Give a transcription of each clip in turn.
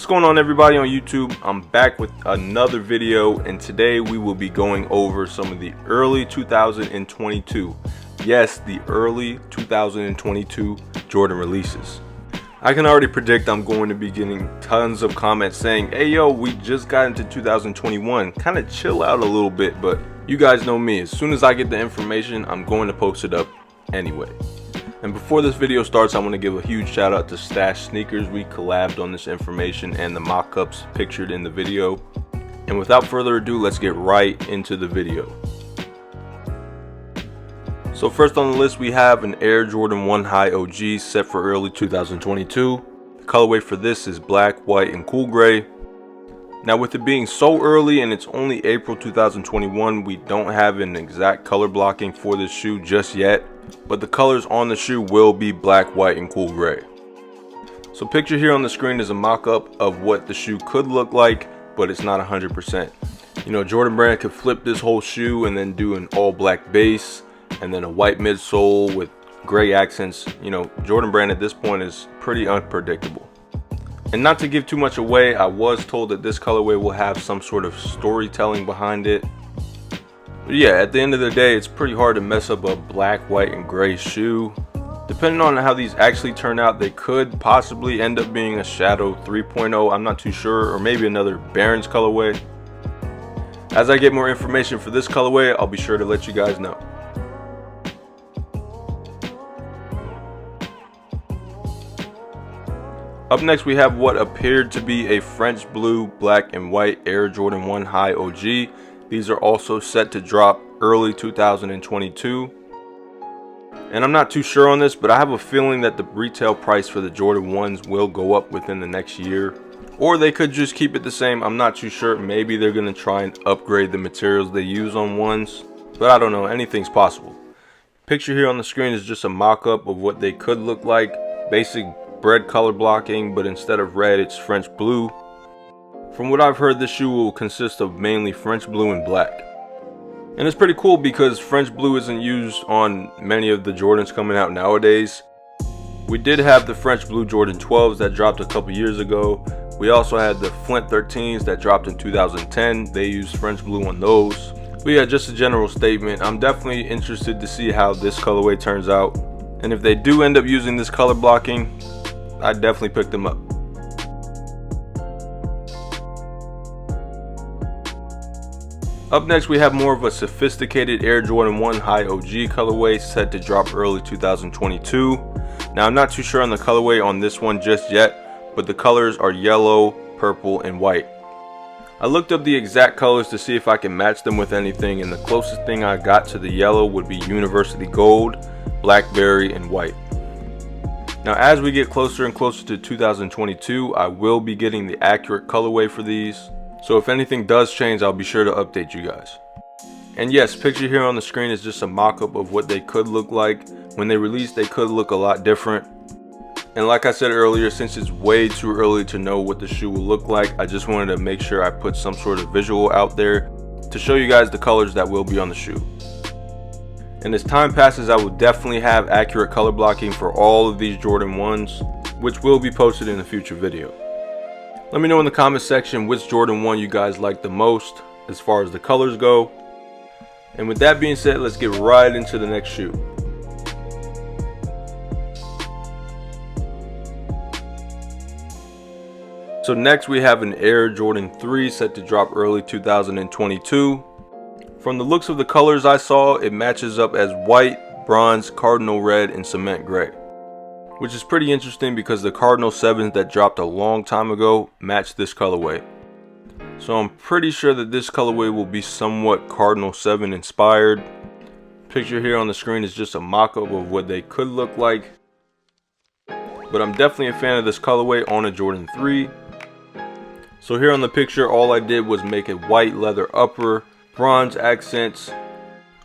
going on, everybody on YouTube? I'm back with another video, and today we will be going over some of the early 2022, yes, the early 2022 Jordan releases. I can already predict I'm going to be getting tons of comments saying, hey yo, we just got into 2021, kind of chill out a little bit, but you guys know me, as soon as I get the information, I'm going to post it up anyway. And before this video starts, I want to give a huge shout out to Stash Sneakers. We collabed on this information and the mock-ups pictured in the video. And without further ado, let's get right into the video. So first on the list, we have an Air Jordan 1 High OG set for early 2022. The colorway for this is black, white, and cool gray. Now with it being so early and it's only April 2021, we don't have an exact color blocking for this shoe just yet. But the colors on the shoe will be black, white, and cool gray. So picture here on the screen is a mock-up of what the shoe could look like, but it's not 100%. You know, Jordan Brand could flip this whole shoe and then do an all black base and then a white midsole with gray accents. You know, Jordan Brand at this point is pretty unpredictable. And not to give too much away, I was told that this colorway will have some sort of storytelling behind it. But yeah, at the end of the day, it's pretty hard to mess up a black, white, and gray shoe. Depending on how these actually turn out, they could possibly end up being a Shadow 3.0, I'm not too sure, or maybe another Barron's colorway. As I get more information for this colorway, I'll be sure to let you guys know. Up next, we have what appeared to be a French blue, black, and white Air Jordan 1 High OG. These are also set to drop early 2022. And I'm not too sure on this, but I have a feeling that the retail price for the Jordan 1s will go up within the next year. Or they could just keep it the same. I'm not too sure. Maybe they're going to try and upgrade the materials they use on ones. But I don't know. Anything's possible. Picture here on the screen is just a mock-up of what they could look like. Basic bread color blocking, but instead of red, it's French blue. From what I've heard, this shoe will consist of mainly French blue and black. And it's pretty cool because French blue isn't used on many of the Jordans coming out nowadays. We did have the French blue Jordan 12s that dropped a couple years ago. We also had the Flint 13s that dropped in 2010. They used French blue on those. But yeah, just a general statement. I'm definitely interested to see how this colorway turns out. And if they do end up using this color blocking, I'd definitely pick them up. Up next, we have more of a sophisticated Air Jordan 1 High OG colorway set to drop early 2022. Now, I'm not too sure on the colorway on this one just yet, but the colors are yellow, purple, and white. I looked up the exact colors to see if I can match them with anything, and the closest thing I got to the yellow would be University Gold, Blackberry, and white. Now, as we get closer and closer to 2022, I will be getting the accurate colorway for these. So if anything does change, I'll be sure to update you guys. And yes, picture here on the screen is just a mock-up of what they could look like. When they release, they could look a lot different. And like I said earlier, since it's way too early to know what the shoe will look like, I just wanted to make sure I put some sort of visual out there to show you guys the colors that will be on the shoe. And as time passes, I will definitely have accurate color blocking for all of these Jordan 1s, which will be posted in a future video. Let me know in the comment section which Jordan 1 you guys like the most as far as the colors go. And with that being said, let's get right into the next shoe. So next we have an Air Jordan 3 set to drop early 2022. From the looks of the colors I saw, it matches up as white, bronze, cardinal red, and cement gray. Which is pretty interesting because the Cardinal 7s that dropped a long time ago match this colorway. So I'm pretty sure that this colorway will be somewhat Cardinal 7 inspired. Picture here on the screen is just a mock-up of what they could look like. But I'm definitely a fan of this colorway on a Jordan 3. So here on the picture, all I did was make a white leather upper, bronze accents,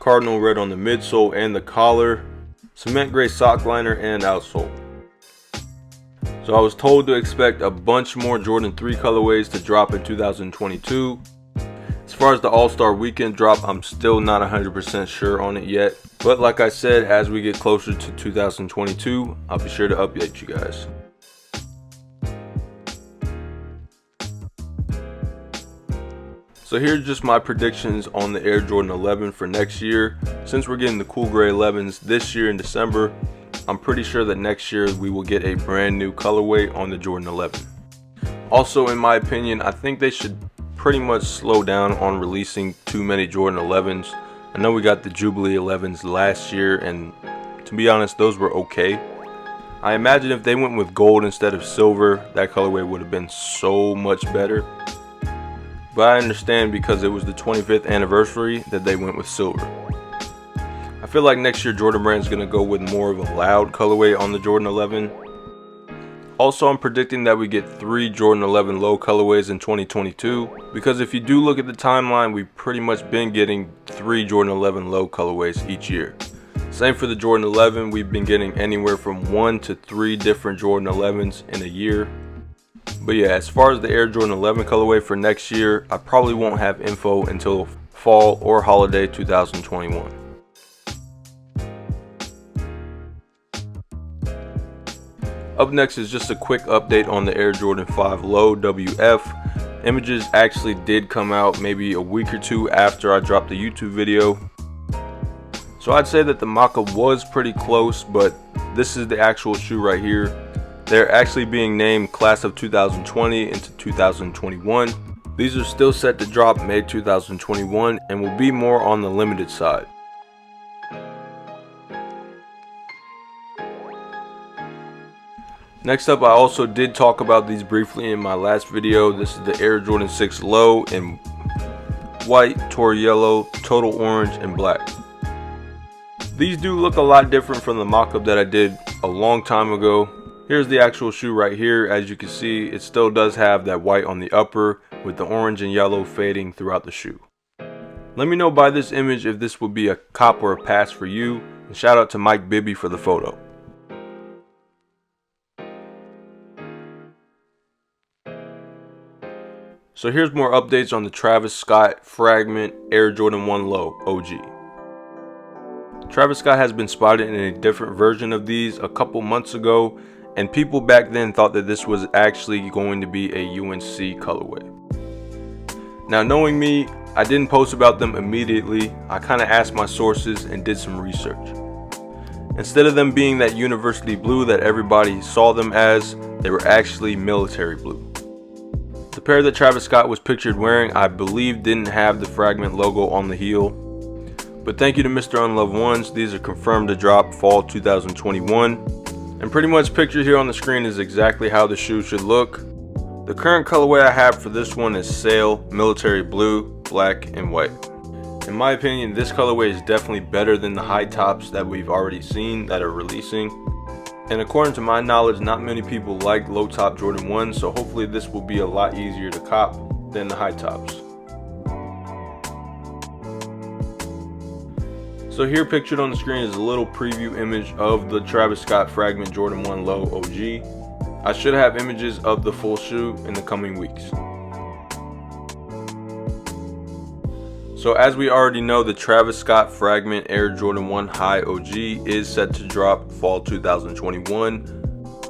cardinal red on the midsole and the collar, cement gray sock liner, and outsole. So I was told to expect a bunch more Jordan 3 colorways to drop in 2022. As far as the All-Star Weekend drop, I'm still not 100% sure on it yet. But like I said, as we get closer to 2022, I'll be sure to update you guys. So here's just my predictions on the Air Jordan 11 for next year. Since we're getting the cool gray 11s this year in December, I'm pretty sure that next year we will get a brand new colorway on the Jordan 11. Also, in my opinion, I think they should pretty much slow down on releasing too many Jordan 11s. I know we got the Jubilee 11s last year, and to be honest, those were okay. I imagine if they went with gold instead of silver, that colorway would have been so much better. But I understand because it was the 25th anniversary that they went with silver. I feel like next year Jordan Brand is going to go with more of a loud colorway on the Jordan 11. Also, I'm predicting that we get 3 Jordan 11 low colorways in 2022, because if you do look at the timeline, we've pretty much been getting 3 Jordan 11 low colorways each year. Same for the Jordan 11, we've been getting anywhere from 1 to 3 different Jordan 11s in a year. But yeah, as far as the Air Jordan 11 colorway for next year, I probably won't have info until fall or holiday 2021. Up next is just a quick update on the Air Jordan 5 Low WF. Images actually did come out maybe a week or two after I dropped the YouTube video. So I'd say that the mock-up was pretty close, but this is the actual shoe right here. They're actually being named Class of 2020 into 2021. These are still set to drop May 2021 and will be more on the limited side. Next up, I also did talk about these briefly in my last video. This is the Air Jordan 6 Low in white, Tor yellow, total orange, and black. These do look a lot different from the mock-up that I did a long time ago. Here's the actual shoe right here. As you can see, it still does have that white on the upper with the orange and yellow fading throughout the shoe. Let me know by this image if this would be a cop or a pass for you, and shout out to Mike Bibby for the photo. So here's more updates on the Travis Scott Fragment Air Jordan 1 Low OG. Travis Scott has been spotted in a different version of these a couple months ago, and people back then thought that this was actually going to be a UNC colorway. Now, knowing me, I didn't post about them immediately. I kind of asked my sources and did some research. Instead of them being that university blue that everybody saw them as, they were actually military blue. The pair that Travis Scott was pictured wearing, I believe, didn't have the Fragment logo on the heel. But thank you to Mr. Unloved Ones, these are confirmed to drop fall 2021. And pretty much pictured here on the screen is exactly how the shoe should look. The current colorway I have for this one is Sail, military blue, black, and white. In my opinion, this colorway is definitely better than the high tops that we've already seen that are releasing. And according to my knowledge, not many people like low top Jordan 1, so hopefully this will be a lot easier to cop than the high tops. So here pictured on the screen is a little preview image of the Travis Scott Fragment Jordan 1 Low OG. I should have images of the full shoe in the coming weeks. So as we already know, the Travis Scott Fragment Air Jordan 1 High OG is set to drop fall 2021.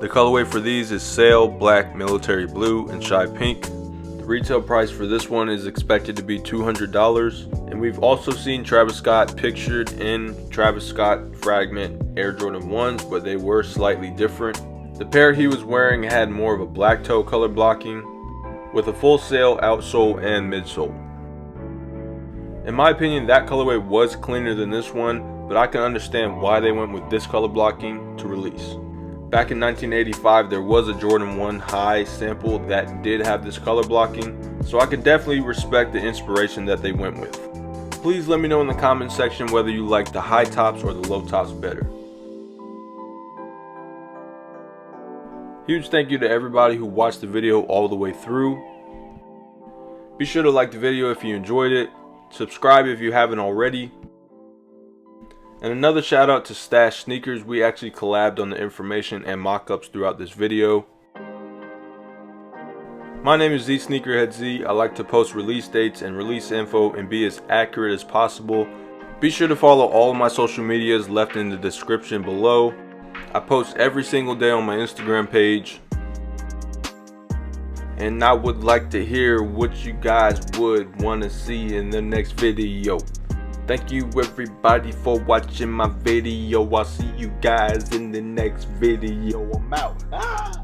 The colorway for these is Sail, black, military blue, and shy pink. The retail price for this one is expected to be $200. And we've also seen Travis Scott pictured in Travis Scott Fragment Air Jordan 1s, but they were slightly different. The pair he was wearing had more of a black toe color blocking with a full sail outsole and midsole. In my opinion, that colorway was cleaner than this one, but I can understand why they went with this color blocking to release. Back in 1985, there was a Jordan 1 High sample that did have this color blocking, so I could definitely respect the inspiration that they went with. Please let me know in the comment section whether you like the high tops or the low tops better. Huge thank you to everybody who watched the video all the way through. Be sure to like the video if you enjoyed it. Subscribe if you haven't already. And another shout out to Stash Sneakers. We actually collabed on the information and mock-ups throughout this video. My name is zSneakerHeadz. I like to post release dates and release info and be as accurate as possible. Be sure to follow all of my social medias left in the description below. I post every single day on my Instagram page. and I would like to hear what you guys would want to see in the next video. Thank you everybody for watching my video. I'll see you guys in the next video. I'm out.